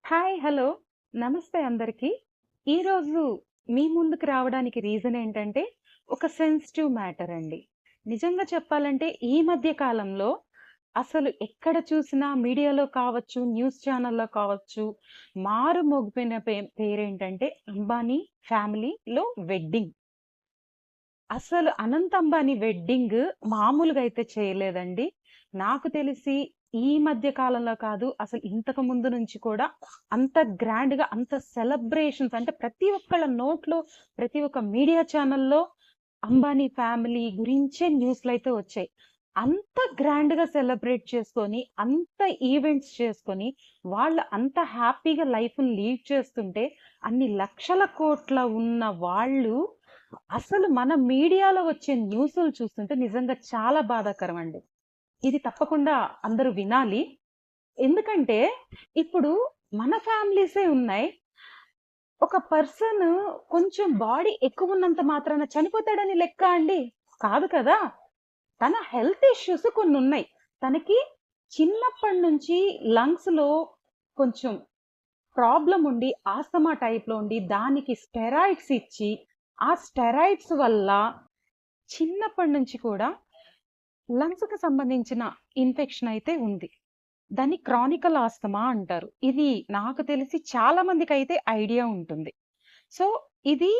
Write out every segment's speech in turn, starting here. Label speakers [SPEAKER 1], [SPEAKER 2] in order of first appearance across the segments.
[SPEAKER 1] Hi! Hello! నమస్తే అందరికీ. ఈరోజు మీ ముందుకు రావడానికి రీజన్ ఏంటంటే, ఒక సెన్సిటివ్ మ్యాటర్ అండి. నిజంగా చెప్పాలంటే ఈ మధ్య కాలంలో అసలు ఎక్కడ చూసినా మీడియాలో కావచ్చు, న్యూస్ ఛానల్‌లో కావచ్చు, మారుమోగిపోయిన పేరేంటంటే అంబానీ ఫ్యామిలీలో వెడ్డింగ్. అసలు అనంత్ అంబానీ వెడ్డింగ్ మామూలుగా అయితే చేయలేదండి. నాకు తెలిసి ఈ మధ్య కాలంలో కాదు, అసలు ఇంతకు ముందు నుంచి కూడా అంత గ్రాండ్‌గా, అంత సెలబ్రేషన్స్ అంటే ప్రతి ఒక్కళ్ళ నోట్లో, ప్రతి ఒక్క మీడియా ఛానల్‌లో అంబానీ ఫ్యామిలీ గురించే న్యూస్‌లయితే వచ్చాయి. అంత గ్రాండ్‌గా సెలబ్రేట్ చేసుకొని, అంత ఈవెంట్స్ చేసుకొని, వాళ్ళు అంత హ్యాపీగా లైఫ్‌ని లీడ్ చేస్తుంటే, అన్ని లక్షల కోట్ల ఉన్న వాళ్ళు అసలు మన మీడియాలో వచ్చే న్యూసులు చూస్తుంటే నిజంగా చాలా బాధాకరం అండి. ఇది తప్పకుండా అందరూ వినాలి. ఎందుకంటే ఇప్పుడు మన ఫ్యామిలీసే ఉన్నాయి. ఒక పర్సన్ కొంచెం బాడీ ఎక్కువున్నంత మాత్రాన చనిపోతాడని లెక్క అండి? కాదు కదా! తన హెల్త్ ఇష్యూస్ కొన్నున్నాయి. తనకి చిన్నప్పటి నుంచి లంగ్స్‌లో కొంచెం ప్రాబ్లమ్ ఉండి, ఆస్తమా టైప్‌లో ఉండి, దానికి స్టెరాయిడ్స్ ఇచ్చి, ఆ స్టెరాయిడ్స్ వల్ల చిన్నప్పటి నుంచి కూడా లంగ్స్‌కి సంబంధించిన ఇన్ఫెక్షన్ అయితే ఉంది. దాన్ని క్రానికల్ ఆస్తమా అంటారు. ఇది నాకు తెలిసి చాలా మందికైతే ఐడియా ఉంటుంది. సో, ఇది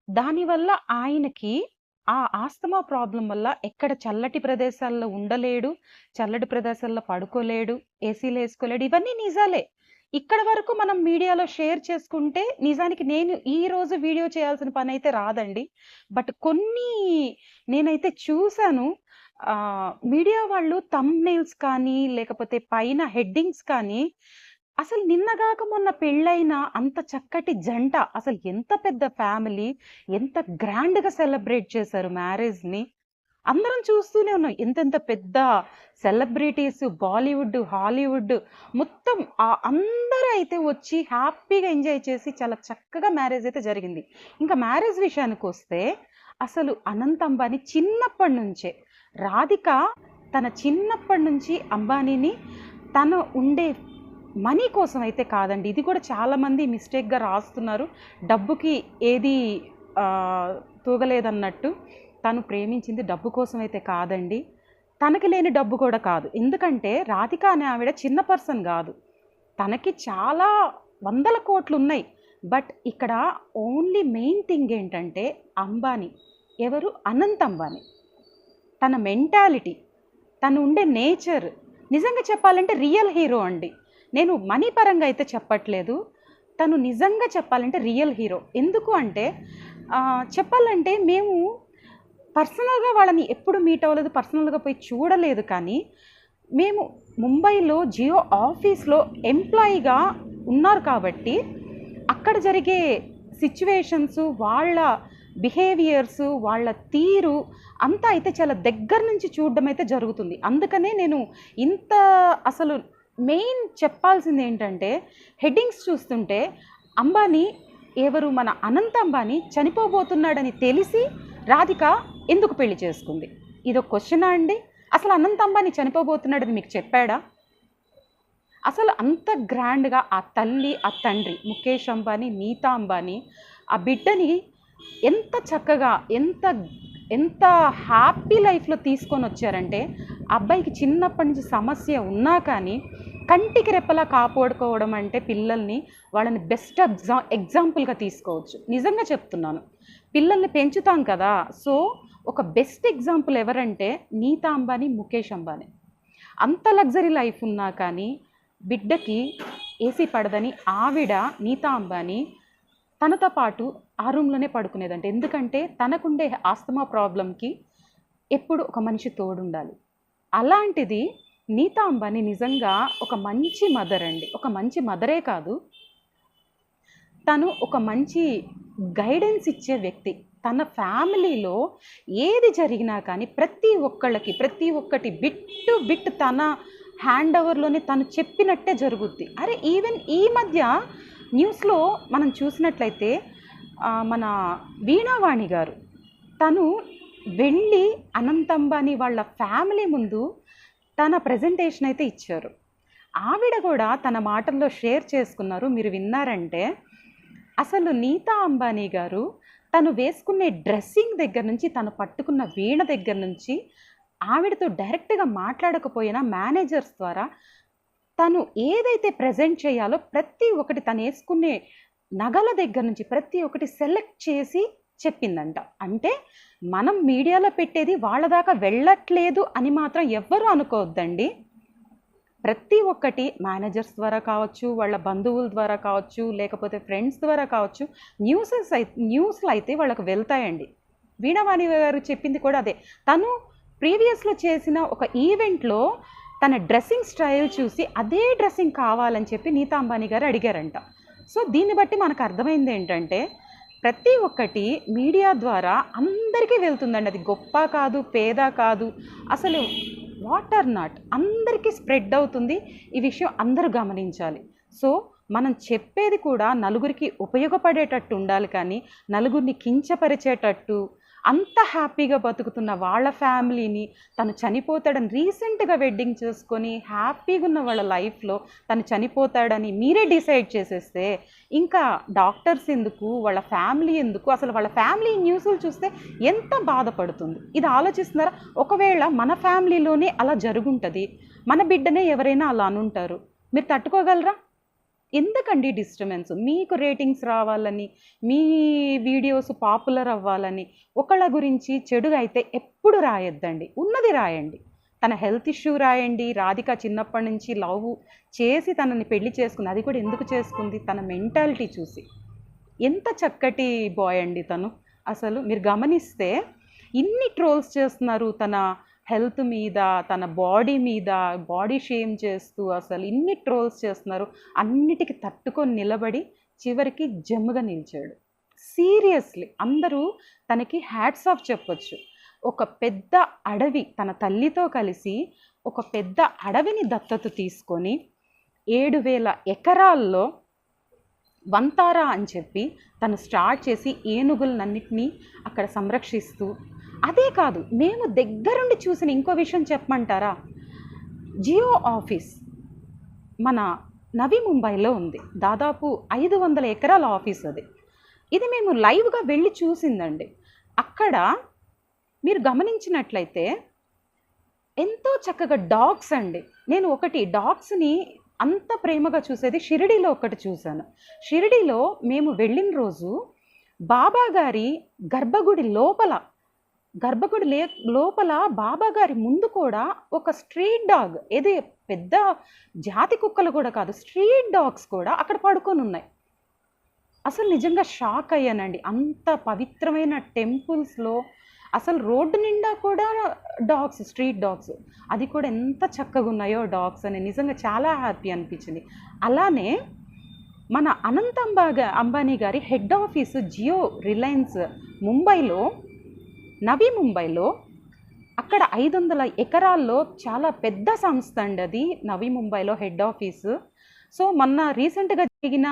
[SPEAKER 1] దానివల్ల ఆయనకి ఆ ఆస్తమా ప్రాబ్లమ్ వల్ల ఎక్కడ చల్లటి ప్రదేశాల్లో ఉండలేడు, చల్లటి ప్రదేశాల్లో పడుకోలేడు, ఏసీలేసుకోలేడు. ఇవన్నీ నిజాలే. ఇక్కడ వరకు మనం మీడియాలో షేర్ చేసుకుంటే నిజానికి నేను ఈరోజు వీడియో చేయాల్సిన పనైతే రాదండి. బట్ కొన్ని నేనైతే చూసాను. మీడియా వాళ్ళు థంబ్‌నెయిల్స్ కానీ, లేకపోతే పైన హెడ్డింగ్స్ కానీ, అసలు నిన్నగాక మొన్న పెళ్ళైన అంత చక్కటి జంట, అసలు ఎంత పెద్ద ఫ్యామిలీ, ఎంత గ్రాండ్‌గా సెలబ్రేట్ చేశారు మ్యారేజ్‌ని. అందరం చూస్తూనే ఉన్నాం. ఎంతెంత పెద్ద సెలబ్రిటీస్ బాలీవుడ్, హాలీవుడ్ మొత్తం అందరూ అయితే వచ్చి హ్యాపీగా ఎంజాయ్ చేసి చాలా చక్కగా మ్యారేజ్ అయితే జరిగింది. ఇంకా మ్యారేజ్ విషయానికొస్తే అసలు అనంత్ అంబానీ చిన్నప్పటి నుంచే రాధిక తన చిన్నప్పటి నుంచి అంబానీని తను ఉండే మనీ కోసం అయితే కాదండి. ఇది కూడా చాలామంది మిస్టేక్‌గా రాస్తున్నారు. డబ్బుకి ఏది తూగలేదన్నట్టు. తను ప్రేమించింది డబ్బు కోసం అయితే కాదండి. తనకి లేని డబ్బు కూడా కాదు. ఎందుకంటే రాధిక అనే ఆవిడ చిన్న పర్సన్ గాదు. తనకి చాలా వందల కోట్లున్నాయి. బట్ ఇక్కడ ఓన్లీ మెయిన్ థింగ్ ఏంటంటే అంబానీ. ఎవరు? అనంత్ అంబానీ. తన మెంటాలిటీ, తను ఉండే నేచర్ నిజంగా చెప్పాలంటే రియల్ హీరో అండి. నేను మనీ పరంగా అయితే చెప్పట్లేదు. తను నిజంగా చెప్పాలంటే రియల్ హీరో. ఎందుకు అంటే చెప్పాలంటే మేము పర్సనల్‌గా వాళ్ళని ఎప్పుడు మీట్ అవ్వలేదు. పర్సనల్‌గా పోయి చూడలేదు. కానీ మేము ముంబైలో జియో ఆఫీస్‌లో ఎంప్లాయీగా ఉన్నారు కాబట్టి అక్కడ జరిగే సిట్యుయేషన్స్, వాళ్ళ బిహేవియర్స్, వాళ్ళ తీరు అంతా అయితే చాలా దగ్గర నుంచి చూడడం అయితే జరుగుతుంది. అందుకనే నేను ఇంత అసలు మెయిన్ చెప్పాల్సింది ఏంటంటే హెడ్డింగ్స్ చూస్తుంటే అంబానీ ఎవరు? మన అనంత్ అంబానీ చనిపోబోతున్నాడని తెలిసి రాధిక ఎందుకు పెళ్లి చేసుకుంది? ఇదొక క్వశ్చనా అండి? అసలు అనంత్ అంబానీ చనిపోబోతున్నాడని మీకు చెప్పాడా? అసలు అంత గ్రాండ్‌గా ఆ తల్లి, ఆ తండ్రి ముఖేష్ అంబానీ, నీతా అంబానీ ఆ బిడ్డని ఎంత చక్కగా, ఎంత ఎంత హ్యాపీ లైఫ్‌లో తీసుకొనొచ్చారంటే, ఆ అబ్బాయికి చిన్నప్పటి నుంచి సమస్య ఉన్నా కానీ, కంటికి రెప్పలా కాపాడుకోవడం అంటే పిల్లల్ని, వాళ్ళని బెస్ట్ ఎగ్జాంపుల్‌గా తీసుకోవచ్చు. నిజంగా చెప్తున్నాను. పిల్లల్ని పెంచుతాం కదా! సో, ఒక బెస్ట్ ఎగ్జాంపుల్ ఎవరంటే నీతా అంబానీ, ముఖేష్ అంబానీ. అంత లగ్జరీ లైఫ్ ఉన్నా కానీ బిడ్డకి ఏసీ పడదని ఆవిడ నీతా అంబానీ తనతో పాటు ఆ రూమ్‌లోనే పడుకునేదంట. ఎందుకంటే తనకుండే ఆస్తమా ప్రాబ్లమ్‌కి ఎప్పుడు ఒక మనిషి తోడుండాలి. అలాంటిది నీతా అంబానీ నిజంగా ఒక మంచి మదర్ అండి. ఒక మంచి మదరే కాదు, తను ఒక మంచి గైడెన్స్ ఇచ్చే వ్యక్తి. తన ఫ్యామిలీలో ఏది జరిగినా కానీ ప్రతి ఒక్కళ్ళకి, ప్రతి ఒక్కటి బిట్ టు బిట్ తన హ్యాండ్ ఓవర్‌లోనే తను చెప్పినట్టే జరుగుద్ది. అరే! ఈవెన్ ఈ మధ్య న్యూస్‌లో మనం చూసినట్లయితే మన వీణావాణి గారు తను వెళ్ళి అనంత్ అంబానీ వాళ్ళ ఫ్యామిలీ ముందు తన ప్రెజెంటేషన్ అయితే ఇచ్చారు. ఆవిడ కూడా తన మాటల్లో షేర్ చేసుకున్నారు. మీరు విన్నారంటే అసలు నీతా అంబానీ గారు తను వేసుకునే డ్రెస్సింగ్ దగ్గర నుంచి, తను పట్టుకున్న వీణ దగ్గర నుంచి, ఆవిడతో డైరెక్ట్గా మాట్లాడకపోయినా మేనేజర్స్ ద్వారా తను ఏదైతే ప్రజెంట్ చేయాలో ప్రతి ఒక్కటి, తను వేసుకునే నగల దగ్గర నుంచి ప్రతి ఒక్కటి సెలెక్ట్ చేసి చెప్పిందంట. అంటే మనం మీడియాలో పెట్టేది వాళ్ళ దాకా వెళ్ళట్లేదు అని మాత్రం ఎవ్వరూ అనుకోవద్దండి. ప్రతి ఒక్కటి మేనేజర్స్ ద్వారా కావచ్చు, వాళ్ళ బంధువుల ద్వారా కావచ్చు, లేకపోతే ఫ్రెండ్స్ ద్వారా కావచ్చు, న్యూస్లో అయితే వాళ్ళకు వెళ్తాయండి. వీణావాణి గారు చెప్పింది కూడా అదే. తను ప్రీవియస్లో చేసిన ఒక ఈవెంట్లో తన డ్రెస్సింగ్ స్టైల్ చూసి అదే డ్రెస్సింగ్ కావాలని చెప్పి నీతా అంబానీ గారు అడిగారంట. సో దీన్ని బట్టి మనకు అర్థమైంది ఏంటంటే ప్రతి ఒక్కటి మీడియా ద్వారా అందరికీ వెళ్తుందండి. అది గొప్ప కాదు, పేద కాదు, అసలు వాట్ ఆర్ నాట్ అందరికీ స్ప్రెడ్ అవుతుంది. ఈ విషయం అందరూ గమనించాలి. సో మనం చెప్పేది కూడా నలుగురికి ఉపయోగపడేటట్టు ఉండాలి, కానీ నలుగురిని కించపరిచేటట్టు, అంత హ్యాపీగా బతుకుతున్న వాళ్ళ ఫ్యామిలీని తను చనిపోతాడని రీసెంట్గా వెడ్డింగ్ చేసుకొని హ్యాపీగా ఉన్న వాళ్ళ లైఫ్లో తను చనిపోతాడని మీరే డిసైడ్ చేసేస్తే ఇంకా డాక్టర్స్ ఎందుకు, వాళ్ళ ఫ్యామిలీ ఎందుకు, అసలు వాళ్ళ ఫ్యామిలీ న్యూస్లు చూస్తే ఎంత బాధపడుతుంది. ఇది ఆలోచిస్తున్నారా? ఒకవేళ మన ఫ్యామిలీలోనే అలా జరుగుంటుంది, మన బిడ్డనే ఎవరైనా అలా అనుంటారు, మీరు తట్టుకోగలరా? ఎందుకండి డిస్టర్బెన్స్? మీకు రేటింగ్స్ రావాలని, మీ వీడియోస్ పాపులర్ అవ్వాలని ఒకళ్ళ గురించి చెడుగా అయితే ఎప్పుడు రాయొద్దండి. ఉన్నది రాయండి. తన హెల్త్ ఇష్యూ రాయండి. రాధిక చిన్నప్పటి నుంచి లవ్ చేసి తనని పెళ్లి చేసుకుంది. అది కూడా ఎందుకు చేసుకుంది? తన మెంటాలిటీ చూసి. ఎంత చక్కటి బాయ్ అండి తను. అసలు మీరు గమనిస్తే ఇన్ని ట్రోల్స్ చేస్తున్నారు తన హెల్త్ మీద, తన బాడీ మీద, బాడీ షేమ్ చేస్తూ అసలు ఇన్ని ట్రోల్స్ చేస్తున్నారు. అన్నిటికీ తట్టుకొని నిలబడి చివరికి జమ్ముగా నిలిచాడు. సీరియస్లీ అందరూ తనకి హ్యాట్స్ ఆఫ్ చెప్పొచ్చు. ఒక పెద్ద అడవి, తన తల్లితో కలిసి ఒక పెద్ద అడవిని దత్తత తీసుకొని 7,000 ఎకరాల్లో వంతారా అని చెప్పి తను స్టార్ట్ చేసి ఏనుగులన్నిటినీ అక్కడ సంరక్షిస్తూ, అదే కాదు మేము దగ్గరుండి చూసిన ఇంకో విషయం చెప్పమంటారా? జియో ఆఫీస్ మన నవీ ముంబైలో ఉంది. దాదాపు 500 ఎకరాల ఆఫీస్ అది. ఇది మేము లైవ్గా వెళ్ళి చూసిందండి. అక్కడ మీరు గమనించినట్లయితే ఎంతో చక్కగా డాగ్స్ అండి. నేను ఒకటి డాగ్స్ని అంత ప్రేమగా చూసేది షిరిడీలో ఒకటి చూశాను. షిరిడీలో మేము వెళ్ళిన రోజు బాబా గారి గర్భగుడి లోపల బాబా గారి ముందు కూడా ఒక స్ట్రీట్ డాగ్, ఏది పెద్ద జాతి కుక్కలు కూడా కాదు, స్ట్రీట్ డాగ్స్ కూడా అక్కడ పడుకొని ఉన్నాయి. అసలు నిజంగా షాక్ అయ్యానండి. అంత పవిత్రమైన టెంపుల్స్లో అసలు రోడ్డు నిండా కూడా డాగ్స్, స్ట్రీట్ డాగ్స్, అది కూడా ఎంత చక్కగా ఉన్నాయో డాగ్స్ అని నిజంగా చాలా హ్యాపీ అనిపించింది. అలానే మన అనంత్ అంబానీ గారి హెడ్ ఆఫీసు జియో రిలయన్స్ ముంబైలో, నవీ ముంబైలో, అక్కడ 500 ఎకరాల్లో చాలా పెద్ద సంస్థ అండి అది, నవీ ముంబైలో హెడ్ ఆఫీసు. సో మొన్న రీసెంట్గా జరిగిన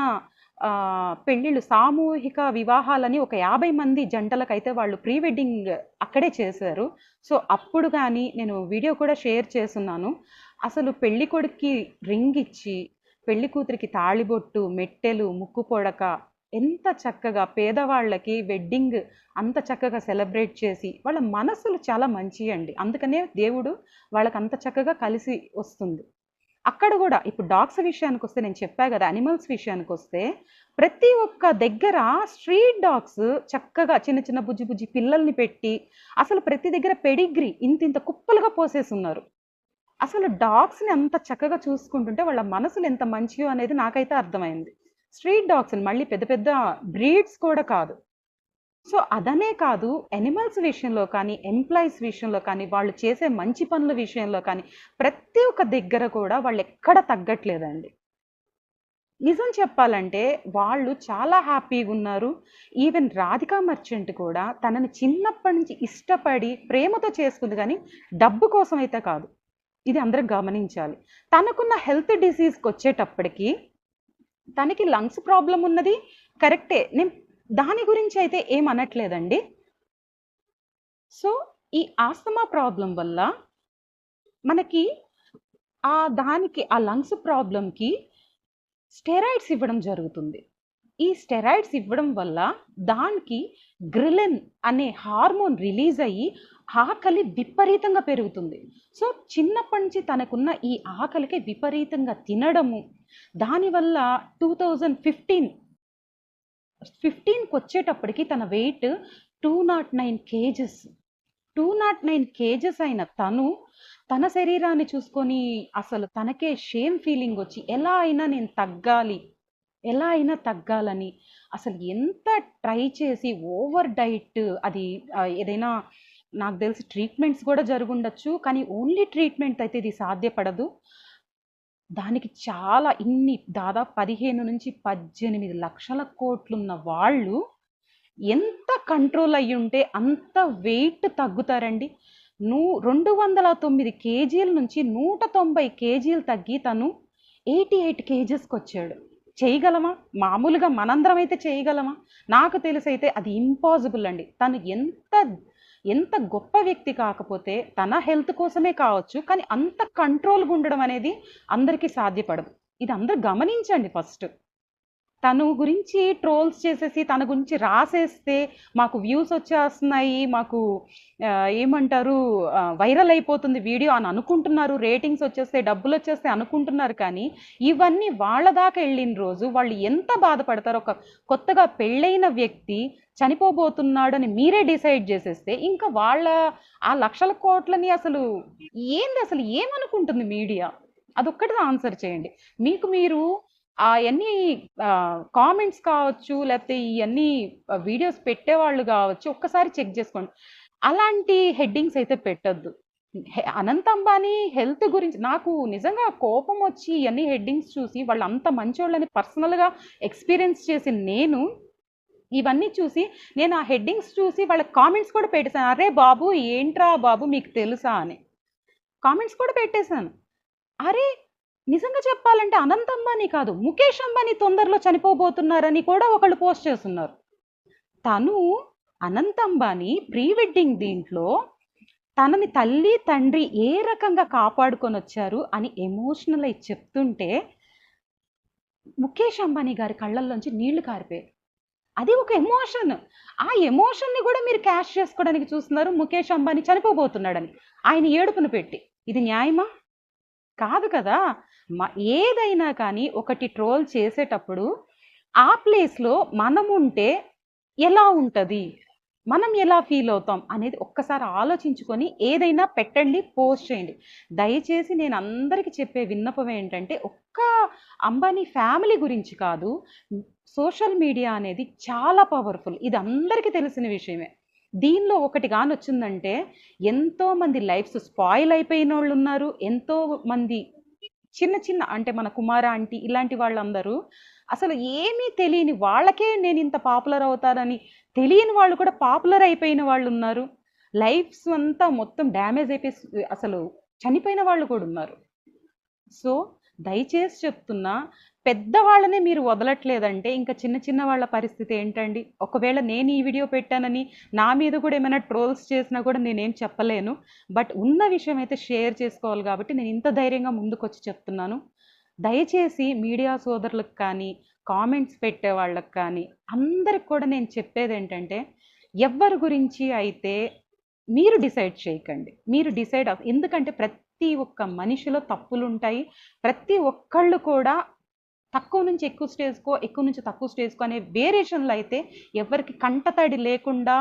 [SPEAKER 1] పెళ్ళిళ్ళు, సామూహిక వివాహాలని ఒక 50 మంది జంటలకైతే వాళ్ళు ప్రీ వెడ్డింగ్ అక్కడే చేశారు. సో అప్పుడు కానీ నేను వీడియో కూడా షేర్ చేస్తున్నాను. అసలు పెళ్లి కొడుక్కి రింగ్ ఇచ్చి, పెళ్లి కూతురికి తాళిబొట్టు, మెట్టెలు, ముక్కు పొడక, ఎంత చక్కగా పేదవాళ్ళకి వెడ్డింగ్ అంత చక్కగా సెలబ్రేట్ చేసి, వాళ్ళ మనసులు చాలా మంచి అండి. అందుకనే దేవుడు వాళ్ళకి అంత చక్కగా కలిసి వస్తుంది. అక్కడ కూడా ఇప్పుడు డాగ్స్ విషయానికి వస్తే, నేను చెప్పా కదా, అనిమల్స్ విషయానికి వస్తే ప్రతి ఒక్క దగ్గర స్ట్రీట్ డాగ్స్ చక్కగా చిన్న చిన్న బుజ్జి బుజ్జి పిల్లల్ని పెట్టి, అసలు ప్రతి దగ్గర పెడిగ్రీ ఇంత కుప్పలుగా పోసేసి ఉన్నారు. అసలు డాగ్స్ని అంత చక్కగా చూసుకుంటుంటే వాళ్ళ మనసులు ఎంత మంచియో అనేది నాకైతే అర్థమైంది. స్ట్రీట్ డాగ్స్ని, మళ్ళీ పెద్ద పెద్ద బ్రీడ్స్ కూడా కాదు. సో అదనే కాదు, ఎనిమల్స్ విషయంలో కానీ, ఎంప్లాయీస్ విషయంలో కానీ, వాళ్ళు చేసే మంచి పనుల విషయంలో కానీ ప్రతి ఒక్క దగ్గర కూడా వాళ్ళు ఎక్కడ తగ్గట్లేదండి. నిజం చెప్పాలంటే వాళ్ళు చాలా హ్యాపీగా ఉన్నారు. ఈవెన్ రాధికా మర్చెంట్ కూడా తనని చిన్నప్పటి నుంచి ఇష్టపడి ప్రేమతో చేసుకుంది, కానీ డబ్బు కోసం అయితే కాదు. ఇది అందరం గమనించాలి. తనకున్న హెల్త్ డిసీజ్కి వచ్చేటప్పటికి తనకి లంగ్స్ ప్రాబ్లం ఉన్నది కరెక్టే, నేను దాని గురించి అయితే ఏమనట్లేదండి. సో ఈ ఆస్తమా ప్రాబ్లం వల్ల మనకి దానికి ఆ లంగ్స్ ప్రాబ్లంకి స్టెరాయిడ్స్ ఇవ్వడం జరుగుతుంది. ఈ స్టెరాయిడ్స్ ఇవ్వడం వల్ల దానికి గ్రిలిన్ అనే హార్మోన్ రిలీజ్ అయ్యి ఆకలి విపరీతంగా పెరుగుతుంది. సో చిన్నప్పటి నుంచి తనకున్న ఈ ఆకలికి విపరీతంగా తినడము, దానివల్ల 2015కి వచ్చేటప్పటికి తన వెయిట్ 209 కేజెస్. 209 కేజెస్ అయిన తన శరీరాన్ని చూసుకొని అసలు తనకే షేమ్ ఫీలింగ్ వచ్చి ఎలా అయినా తగ్గాలని అసలు ఎంత ట్రై చేసి ఓవర్ డైట్, అది ఏదైనా నాకు తెలిసి ట్రీట్మెంట్స్ కూడా జరుగుండొచ్చు, కానీ ఓన్లీ ట్రీట్మెంట్ అయితే ఇది సాధ్యపడదు. దానికి చాలా దాదాపు 15-18 లక్షల కోట్లున్న వాళ్ళు ఎంత కంట్రోల్ అయ్యి ఉంటే అంత వెయిట్ తగ్గుతారండి. 209 కేజీల నుంచి 190 కేజీలు తగ్గి తను 88 కేజెస్కి వచ్చాడు. చేయగలమా? మామూలుగా మనందరం అయితే చేయగలమా? నాకు తెలిసైతే అది ఇంపాసిబుల్ అండి. తను ఎంత గొప్ప వ్యక్తి కాకపోతే తన హెల్త్ కోసమే కావచ్చు, కానీ అంత కంట్రోల్గా ఉండడం అనేది అందరికీ సాధ్యపడదు. ఇది అందరూ గమనించండి. ఫస్ట్ తను గురించి ట్రోల్స్ చేసేసి తన గురించి రాసేస్తే మాకు వ్యూస్ వచ్చేస్తున్నాయి, మాకు ఏమంటారు వైరల్ అయిపోతుంది వీడియో అని అనుకుంటున్నారు, రేటింగ్స్ వచ్చేస్తే డబ్బులు వచ్చేస్తే అనుకుంటున్నారు. కానీ ఇవన్నీ వాళ్ళ దాకా వెళ్ళిన రోజు వాళ్ళు ఎంత బాధపడతారు. ఒక కొత్తగా పెళ్ళైన వ్యక్తి చనిపోబోతున్నాడని మీరే డిసైడ్ చేసేస్తే ఇంకా వాళ్ళ ఆ లక్షల కోట్లని అసలు ఏమనుకుంటుంది మీడియా? అదొక్కటి ఆన్సర్ చేయండి. మీకు మీరు అవన్నీ కామెంట్స్ కావచ్చు, లేకపోతే ఇవన్నీ వీడియోస్ పెట్టేవాళ్ళు కావచ్చు, ఒక్కసారి చెక్ చేసుకోండి. అలాంటి హెడ్డింగ్స్ అయితే పెట్టద్దు. అనంత్ అంబానీ హెల్త్ గురించి నాకు నిజంగా కోపం వచ్చి ఇవన్నీ హెడ్డింగ్స్ చూసి, వాళ్ళు అంత మంచోళ్ళని పర్సనల్గా ఎక్స్పీరియన్స్ చేసి ఇవన్నీ చూసి నేను ఆ హెడ్డింగ్స్ చూసి వాళ్ళ కామెంట్స్ కూడా పెట్టేశాను. అరే బాబు ఏంట్రా బాబు మీకు తెలుసా అని కామెంట్స్ కూడా పెట్టేశాను. అరే నిజంగా చెప్పాలంటే అనంత్ అంబానీ కాదు, ముఖేష్ అంబానీ తొందరలో చనిపోబోతున్నారని కూడా ఒకళ్ళు పోస్ట్ చేస్తున్నారు. అనంత్ అంబానీ ప్రీ వెడ్డింగ్ దీంట్లో తనని తల్లి తండ్రి ఏ రకంగా కాపాడుకొని వచ్చారు అని ఎమోషనల్ అయి చెప్తుంటే ముఖేష్ అంబానీ గారి కళ్ళల్లోంచి నీళ్లు కారిపోయారు. అది ఒక ఎమోషన్. ఆ ఎమోషన్ని కూడా మీరు క్యాష్ చేసుకోవడానికి చూస్తున్నారు. ముఖేష్ అంబానీ చనిపోబోతున్నాడని ఆయన ఏడుపును పెట్టి ఇది న్యాయమా? కాదు కదా. ఏదైనా కానీ ఒకటి ట్రోల్ చేసేటప్పుడు ఆ ప్లేస్లో మనం ఉంటే ఎలా ఉంటుంది, మనం ఎలా ఫీల్ అవుతాం అనేది ఒక్కసారి ఆలోచించుకొని ఏదైనా పెట్టండి, పోస్ట్ చేయండి. దయచేసి నేను అందరికీ చెప్పే విన్నపం ఏంటంటే, ఒక్క అంబానీ ఫ్యామిలీ గురించి కాదు, సోషల్ మీడియా అనేది చాలా పవర్ఫుల్. ఇది అందరికీ తెలిసిన విషయమే. దీనిలో ఒకటి కానొచ్చిందంటే ఎంతోమంది లైఫ్స్ స్పాయిల్ అయిపోయిన వాళ్ళు ఉన్నారు. ఎంతోమంది చిన్న అంటే మన కుమార ఆంటీ ఇలాంటి వాళ్ళందరూ అసలు ఏమీ తెలియని వాళ్ళకే నేను ఇంత పాపులర్ అవుతానని తెలియని వాళ్ళు కూడా పాపులర్ అయిపోయిన వాళ్ళు ఉన్నారు. లైఫ్స్ అంతా మొత్తం డ్యామేజ్ అయిపోయి అసలు చనిపోయిన వాళ్ళు కూడా ఉన్నారు. సో దయచేసి చెప్తున్నా, పెద్దవాళ్ళనే మీరు వదలట్లేదంటే ఇంకా చిన్న వాళ్ళ పరిస్థితి ఏంటండి? ఒకవేళ నేను ఈ వీడియో పెట్టానని నా మీద కూడా ఏమైనా ట్రోల్స్ చేసినా కూడా నేనేం చెప్పలేను. బట్ ఉన్న విషయం అయితే షేర్ చేసుకోవాలి కాబట్టి నేను ఇంత ధైర్యంగా ముందుకొచ్చి చెప్తున్నాను. దయచేసి మీడియా సోదరులకు కానీ, కామెంట్స్ పెట్టే వాళ్ళకి కానీ అందరికి కూడా నేను చెప్పేది ఏంటంటే, ఎవరి గురించి అయితే మీరు డిసైడ్ చేయకండి. మీరు డిసైడ్ ఎందుకంటే ప్రతి ఒక్క మనిషిలో తప్పులు ఉంటాయి. ప్రతి ఒక్కళ్ళు కూడా తక్కువ నుంచి ఎక్కువ స్టేజ్కో, ఎక్కువ నుంచి తక్కువ స్టేజ్కో అనే వేరియేషన్లు అయితే ఎవరికి కంటతడి లేకుండా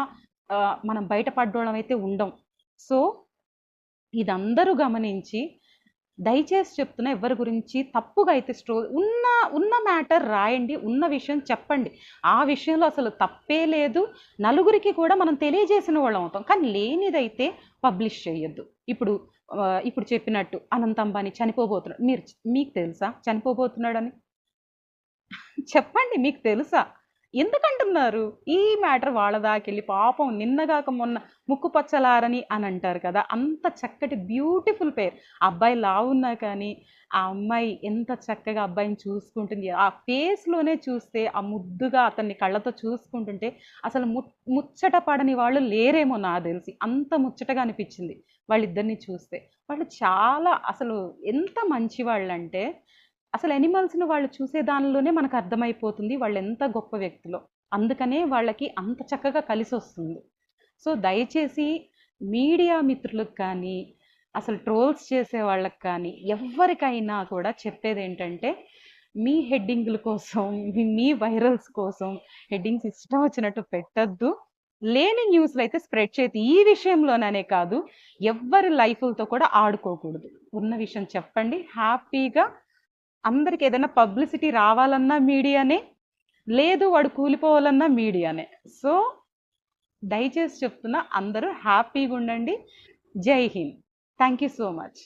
[SPEAKER 1] మనం బయటపడ్డం అయితే ఉండం. సో ఇదందరూ గమనించి దయచేసి చెప్తున్నా, ఎవరి గురించి తప్పుగా అయితే ఉన్న మ్యాటర్ రాయండి, ఉన్న విషయం చెప్పండి. ఆ విషయంలో అసలు తప్పే లేదు. నలుగురికి కూడా మనం తెలియజేసిన వాళ్ళం అవుతాం. కానీ లేనిదైతే పబ్లిష్ చేయొద్దు. ఇప్పుడు చెప్పినట్టు అనంత్ అంబానీ చనిపోబోతున్నాడు. మీకు తెలుసా చనిపోబోతున్నాడని? చెప్పండి, మీకు తెలుసా? ఎందుకంటున్నారు? ఈ మ్యాటర్ వాళ్ళ దాకెళ్ళి పాపం నిన్నగాక మొన్న ముక్కు పచ్చలారని అని అంటారు కదా! అంత చక్కటి బ్యూటిఫుల్ పెయిర్. అబ్బాయి లావున్నా కానీ, ఆ అమ్మాయి ఎంత చక్కగా అబ్బాయిని చూసుకుంటుంది. ఆ ఫేస్‌లోనే చూస్తే, ఆ ముద్దుగా అతన్ని కళ్ళతో చూసుకుంటుంటే అసలు ముచ్చట పడని వాళ్ళు లేరేమో నాకు తెలిసి. అంత ముచ్చటగా అనిపించింది వాళ్ళిద్దరిని చూస్తే. వాళ్ళు చాలా అసలు ఎంత మంచివాళ్ళంటే అసలు యానిమల్స్‌ని వాళ్ళు చూసే దానిలోనే మనకు అర్థమైపోతుంది వాళ్ళెంత గొప్ప వ్యక్తులో. అందుకనే వాళ్ళకి అంత చక్కగా కలిసొస్తుంది. సో, దయచేసి మీడియా మిత్రులకు కానీ, అసలు ట్రోల్స్ చేసే వాళ్ళకి కానీ, ఎవ్వరికైనా కూడా చెప్పేదేంటంటే, మీ హెడ్డింగుల కోసం, మీ వైరల్స్ కోసం హెడ్డింగ్స్ ఇష్టం వచ్చినట్టు పెట్టొద్దు. లేని న్యూస్‌లయితే స్ప్రెడ్ చేయొద్దు. ఈ విషయంలోననే కాదు, ఎవ్వరి లైఫులతో కూడా ఆడుకోకూడదు. ఉన్న విషయం చెప్పండి. హ్యాపీగా అందరికి ఏదైనా పబ్లిసిటీ రావాలన్నా మీడియానే, లేదు వాడు కూలిపోవాలన్నా మీడియానే. సో, దయచేసి చెప్తున్నా అందరూ హ్యాపీగా ఉండండి. జై Hind. Thank you so much.